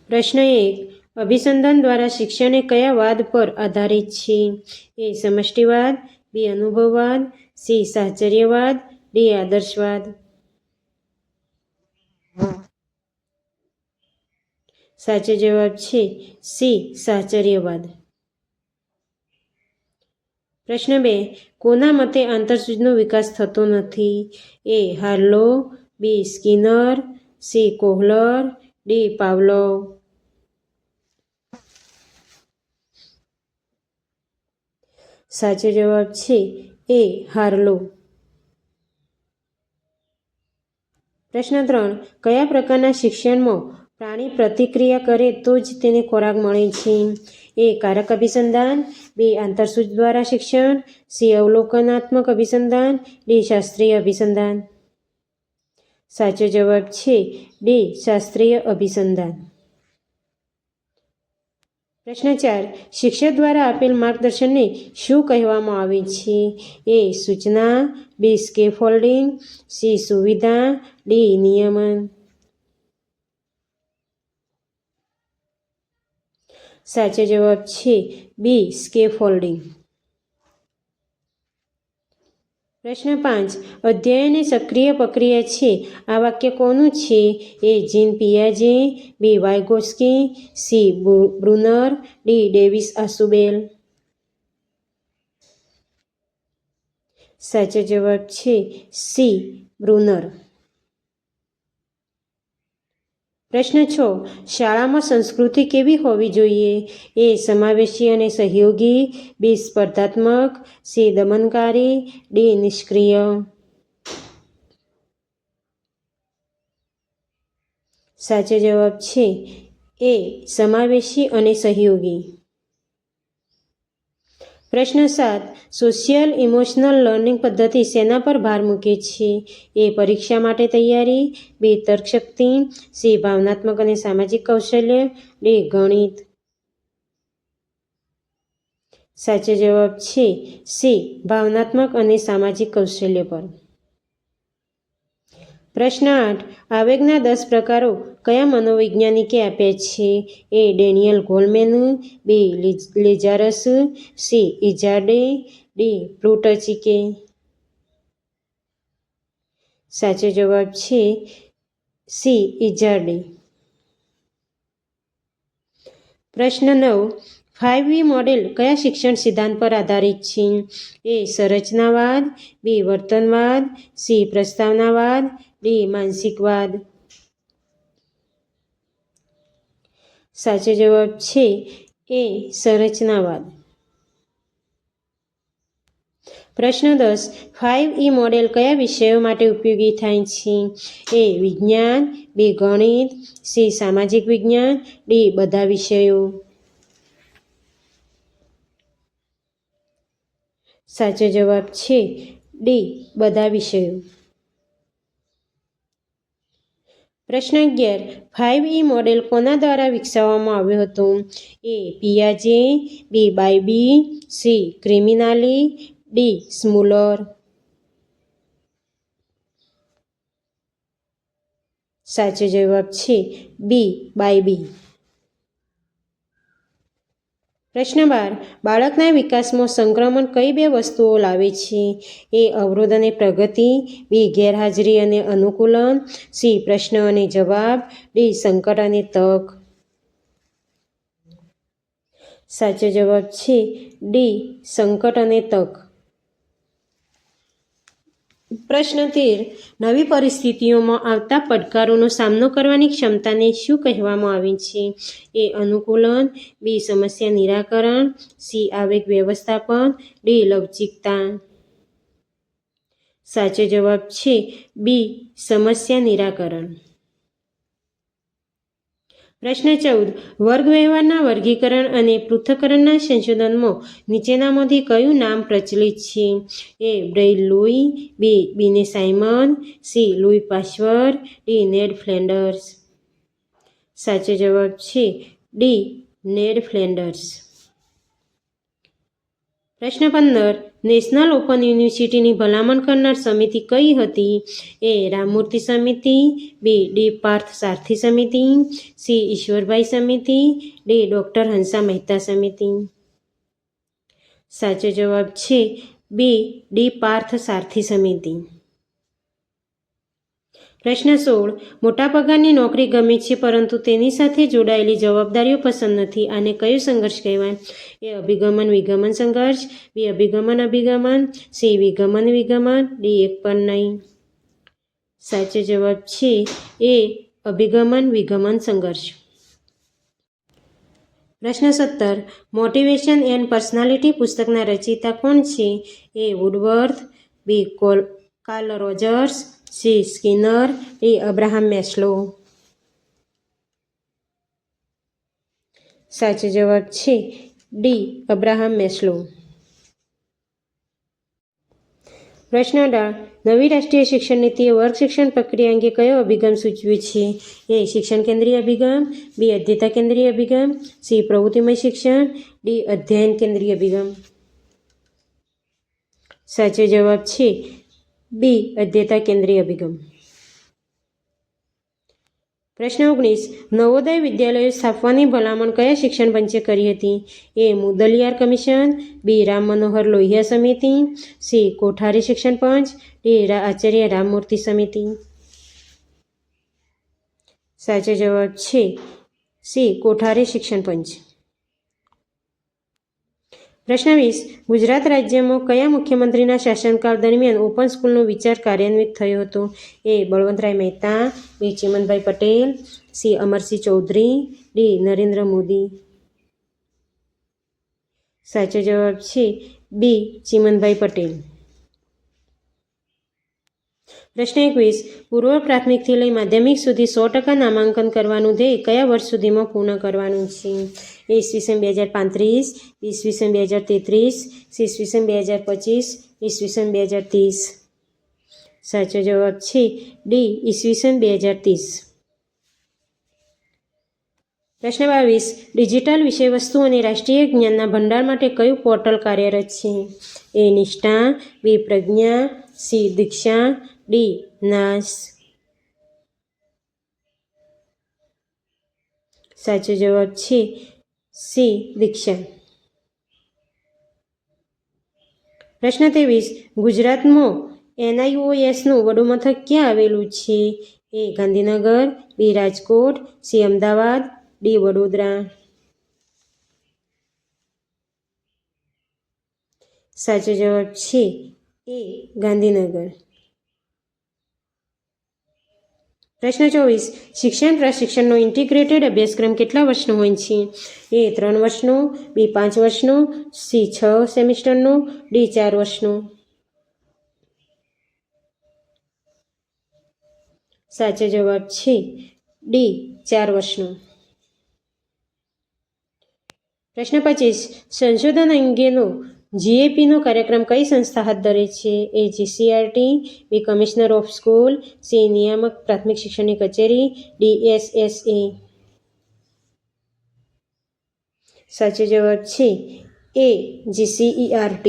પ્રશ્ન 1. અભિસંધાન દ્વારા શિક્ષણ એ કયા વાદ પર આધારિત છે? એ સમષ્ટિવાદ, બી અનુભવવાદ, સી સાહચર્યવાદ, ડી આદર્શવાદ. સાચો જવાબ છે સી સાહચર્યવાદ. પ્રશ્ન 2. કોના મતે આંતરસૂઝનો વિકાસ થતો નથી? A Harlow, B Skinner, C Kohler, D Pavlov. સાચો જવાબ છે એ હાર્લો. પ્રશ્ન 3. કયા પ્રકારના શિક્ષણમાં પ્રાણી પ્રતિક્રિયા કરે તો જ તેને ખોરાક મળે છે? એ કારક અભિસંધાન, બી આંતરસૂઝ દ્વારા શિક્ષણ, સી અવલોકનાત્મક અભિસંધાન, ડી શાસ્ત્રીય અભિસંધાન. સાચો જવાબ છે ડી શાસ્ત્રીય અભિસંધાન. પ્રશ્ન 4. શિક્ષક દ્વારા આપેલ માર્ગદર્શનને શું કહેવામાં આવે છે? એ સૂચના, બી સ્કેફોલ્ડિંગ, સી સુવિધા, ડી નિયમન. સાચો જવાબ છે બી સ્કેફોલ્ડિંગ. પ્રશ્ન 5. અધ્યયન એ સક્રિય પ્રક્રિયા છે આ વાક્ય કોનું છે? એ જીન પિયાજે, બી વાયગોસ્કી, સી બ્રુનર, ડી ડેવિસ આસુબેલ. સાચો જવાબ છે સી બ્રુનર. પ્રશ્ન 6. શાળામાં સંસ્કૃતિ કેવી હોવી જોઈએ? એ સમાવેશી અને સહયોગી, બી સ્પર્ધાત્મક, સી દમનકારી, ડી નિષ્ક્રિય. સાચો જવાબ છે એ સમાવેશી અને સહયોગી. પ્રશ્ન 7. સોશિયલ ઇમોશનલ લર્નિંગ પદ્ધતિ શેના પર ભાર મૂકે છે? એ પરીક્ષા માટે તૈયારી, બી તર્કશક્તિ, સી ભાવનાત્મક અને સામાજિક કૌશલ્ય, ડી ગણિત. સાચો જવાબ છે સી ભાવનાત્મક અને સામાજિક કૌશલ્ય પર. પ્રશ્ન 8. આવેગના 10 પ્રકારો કયા મનોવૈજ્ઞાનિકે આપ્યા છે? એ ડેનિયલ ગોલમેન, બી લેઝારસ, સી ઇઝાર્ડે, ડી પ્લુટચિકે. સાચો જવાબ છે સી ઇઝાર્ડે. પ્રશ્ન 9. 5V મોડેલ કયા શિક્ષણ સિદ્ધાંત પર આધારિત છે? એ સંરચનાવાદ, બી વર્તનવાદ, સી પ્રસ્તાવનાવાદ, ડી માનસિકવાદ. સાચો જવાબ છે એ સંરચનાવાદ. પ્રશ્ન 10. 5E મોડેલ કયા વિષયો માટે ઉપયોગી થાય છે? એ વિજ્ઞાન, બી ગણિત, સી સામાજિક વિજ્ઞાન, ડી બધા વિષયો. સાચો જવાબ છે ડી બધા વિષયો. પ્રશ્ન 11. 5E મોડેલ કોના દ્વારા વિકસાવવામાં આવ્યો હતો? એ પિયાજે, બી બાયબી, સી ક્રિમિનાલી, ડી સ્મુલર. સાચો જવાબ છે બી બાયબી. પ્રશ્ન 12. બાળકના વિકાસમાં સંક્રમણ કઈ બે વસ્તુઓ લાવે છે? એ અવરોધ અને પ્રગતિ, બી ગેરહાજરી અને અનુકૂલન, સી પ્રશ્ન અને જવાબ, ડી સંકટ અને તક. સાચો જવાબ છે ડી સંકટ અને તક. પ્રશ્ન 13. નવી પરિસ્થિતિઓમાં આવતા પડકારોનો સામનો કરવાની ક્ષમતાને શું કહેવામાં આવે છે? એ અનુકૂલન, બી સમસ્યા નિરાકરણ, સી આવેગ વ્યવસ્થાપન, ડી લવચિકતા. સાચો જવાબ છે બી સમસ્યા નિરાકરણ. પ્રશ્ન 14. વર્ગ વ્યવહારના વર્ગીકરણ અને પૃથ્થકરણના સંશોધનમાં નીચેનામાંથી કયું નામ પ્રચલિત છે? એ બ્રેઇલ લુઈ, બી બીને સાયમન, સી લુઈ પાશ્ચર, ડી નેડ ફ્લેન્ડર્સ. સાચો જવાબ છે ડી નેડ ફ્લેન્ડર્સ. પ્રશ્ન 15. નેશનલ ઓપન યુનિવર્સિટીની ભલામણ કરનાર સમિતિ કઈ હતી? એ. રામમૂર્તિ સમિતિ, બી. ડી. પાર્થ સારથી સમિતિ, સી. ઈશ્વરભાઈ સમિતિ, ડી. ડૉક્ટર હંસા મહેતા સમિતિ. સાચો જવાબ છે બી. ડી. પાર્થ સારથી સમિતિ. પ્રશ્ન 16. મોટા પગારની નોકરી ગમે છે પરંતુ તેની સાથે જોડાયેલી જવાબદારીઓ પસંદ નથી. આને કયો સંઘર્ષ કહેવાય? એ. અભિગમન વિગમન સંઘર્ષ, બી. અભિગમન અભિગમન, સી. વિગમન વિગમન, ડી. એક પર નહીં. સાચો જવાબ છે એ. અભિગમન વિગમન સંઘર્ષ. પ્રશ્ન 17. મોટિવેશન એન્ડ પર્સનાલિટી પુસ્તકના રચયિતા કોણ છે? A. Woodworth, B. Carl Rogers, C. Skinner, D. Abraham Maslow. સાચો જવાબ છે ડી. Abraham Maslow. પ્રશ્ન 18. નવી રાષ્ટ્રીય શિક્ષણ નીતિએ વર્ગ શિક્ષણ પ્રક્રિયા અંગે કયો અભિગમ સૂચવ્યો છે? એ. શિક્ષણ કેન્દ્રીય અભિગમ, બી. અધ્યયતા કેન્દ્રીય અભિગમ, સી. પ્રવૃત્તિમય શિક્ષણ, ડી. અધ્યયન કેન્દ્રીય અભિગમ. સાચો જવાબ છે બી. અધ્યયતા કેન્દ્રીય અભિગમ. પ્રશ્ન 19. નવોદય વિદ્યાલયો સ્થાપવાની ભલામણ કયા શિક્ષણ પંચે કરી હતી? એ. મુદલિયાર કમિશન, બી. રામ મનોહર લોહિયા સમિતિ, સી. કોઠારી શિક્ષણ પંચ, ડી. આચાર્ય રામમૂર્તિ સમિતિ. સાચો જવાબ છે સી. કોઠારી શિક્ષણ પંચ. પ્રશ્ન 20. ગુજરાત રાજ્યમાં કયા મુખ્યમંત્રીના શાસનકાળ દરમિયાન ઓપન સ્કૂલનો વિચાર કાર્યાન્વિત થયો હતો? એ. બળવંતરાય મહેતા, બી. ચિમનભાઈ પટેલ, સી. અમરસિંહ ચૌધરી, ડી. નરેન્દ્ર મોદી. સાચો જવાબ છે બી. ચિમનભાઈ પટેલ. પ્રશ્ન 21. પૂર્વ પ્રાથમિકથી લઈ માધ્યમિક સુધી 100% નામાંકન કરવાનું ધ્યેય કયા વર્ષ સુધીમાં પૂર્ણ કરવાનું છે? એ. ઈસવીસન 2035, ઈસવીસન 2033, ઈસવીસન 2025, ઈસવીસન 2030. સાચો જવાબ છે ડી. ઈસવીસન 2030. પ્રશ્ન 22. ડિજિટલ વિષયવસ્તુ અને રાષ્ટ્રીય જ્ઞાનના ભંડાર માટે કયું પોર્ટલ કાર્યરત છે? એ. નિષ્ઠા, બી. પ્રજ્ઞા, સી. દીક્ષા, ડી. નાસ. સાચો જવાબ છે સી. દીક્ષા. પ્રશ્ન 23. ગુજરાતમાં NIOSનું વડું મથક ક્યાં આવેલું છે? એ. ગાંધીનગર, બી. રાજકોટ, સી. અમદાવાદ, ડી. વડોદરા. સાચો જવાબ છે એ. ગાંધીનગર. પ્રશ્ન 24. શિક્ષણ પ્રશિક્ષણનો ઇન્ટિગ્રેટેડ અભ્યાસક્રમ કેટલા વર્ષનો હોય છે? એ. 3 વર્ષનો, બી. 5 વર્ષનો, સી. 6 સેમિસ્ટરનો, ડી. 4 વર્ષનો. સાચો જવાબ છે ડી. 4 વર્ષનો. પ્રશ્ન 25. સંશોધન અંગેનો GAPનો કાર્યક્રમ કઈ સંસ્થા હાથ ધરે છે? A. GCRT, B. Commissioner of school, C. નિયામક પ્રાથમિક શિક્ષણની કચેરી, ડી. SSA. સાચો જવાબ છે એ. GCERT.